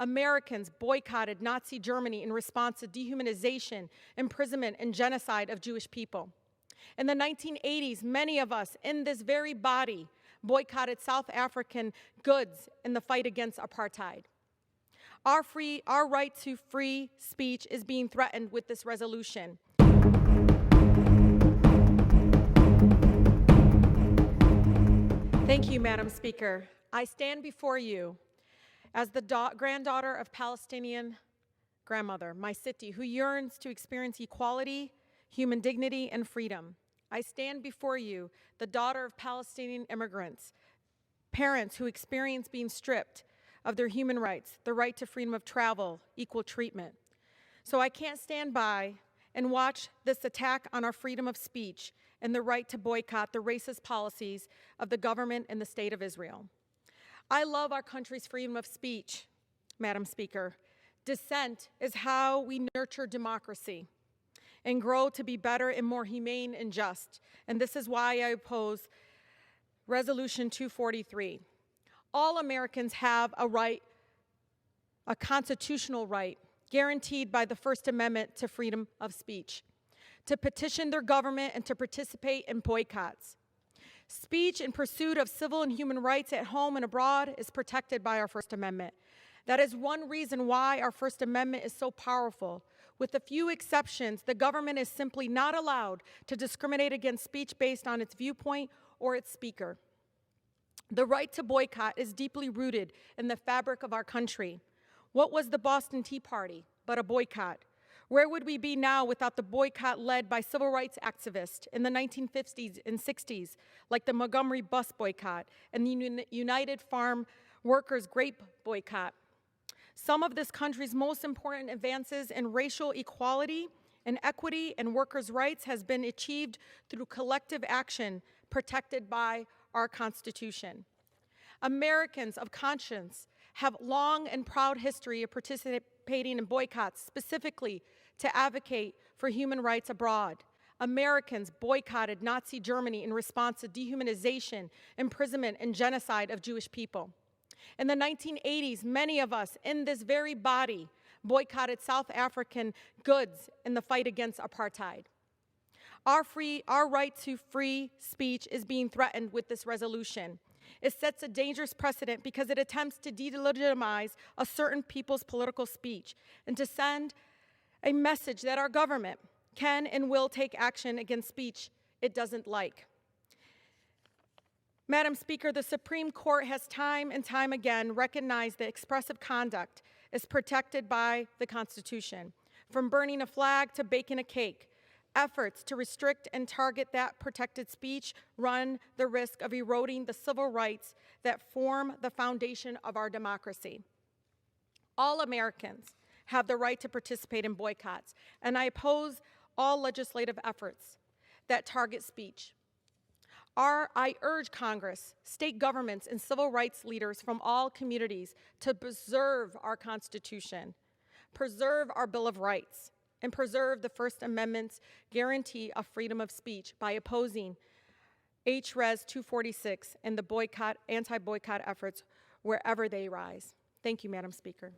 Americans boycotted Nazi Germany in response to dehumanization, imprisonment, and genocide of Jewish people. In the 1980s, many of us in this very body boycotted South African goods in the fight against apartheid. Our right to free speech is being threatened with this resolution. Thank you, Madam Speaker. I stand before you as the granddaughter of Palestinian grandmother, my city, who yearns to experience equality, human dignity, and freedom. I stand before you, the daughter of Palestinian immigrants, parents who experience being stripped of their human rights, the right to freedom of travel, equal treatment. So I can't stand by and watch this attack on our freedom of speech and the right to boycott the racist policies of the government and the state of Israel. I love our country's freedom of speech, Madam Speaker. Dissent is how we nurture democracy and grow to be better and more humane and just. And this is why I oppose Resolution 243. All Americans have a right, a constitutional right, guaranteed by the First Amendment to freedom of speech, to petition their government and to participate in boycotts. Speech in pursuit of civil and human rights at home and abroad is protected by our First Amendment. That is one reason why our First Amendment is so powerful. With a few exceptions, the government is simply not allowed to discriminate against speech based on its viewpoint or its speaker. The right to boycott is deeply rooted in the fabric of our country. What was the Boston Tea Party but a boycott? Where would we be now without the boycott led by civil rights activists in the 1950s and 60s, like the Montgomery bus boycott and the United Farm Workers grape boycott? Some of this country's most important advances in racial equality and equity and workers' rights has been achieved through collective action protected by our Constitution. Americans of conscience have long and proud history of participating in boycotts, specifically to advocate for human rights abroad. Americans boycotted Nazi Germany in response to dehumanization, imprisonment, and genocide of Jewish people. In the 1980s, many of us in this very body boycotted South African goods in the fight against apartheid. Our right to free speech is being threatened with this resolution. It sets a dangerous precedent because it attempts to delegitimize a certain people's political speech and to send a message that our government can and will take action against speech it doesn't like. Madam Speaker, the Supreme Court has time and time again recognized that expressive conduct is protected by the Constitution. From burning a flag to baking a cake, efforts to restrict and target that protected speech run the risk of eroding the civil rights that form the foundation of our democracy. All Americans have the right to participate in boycotts, and I oppose all legislative efforts that target speech. I urge Congress, state governments, and civil rights leaders from all communities to preserve our Constitution, preserve our Bill of Rights, and preserve the First Amendment's guarantee of freedom of speech by opposing H.Res. 246 and the anti-boycott efforts wherever they rise. Thank you, Madam Speaker.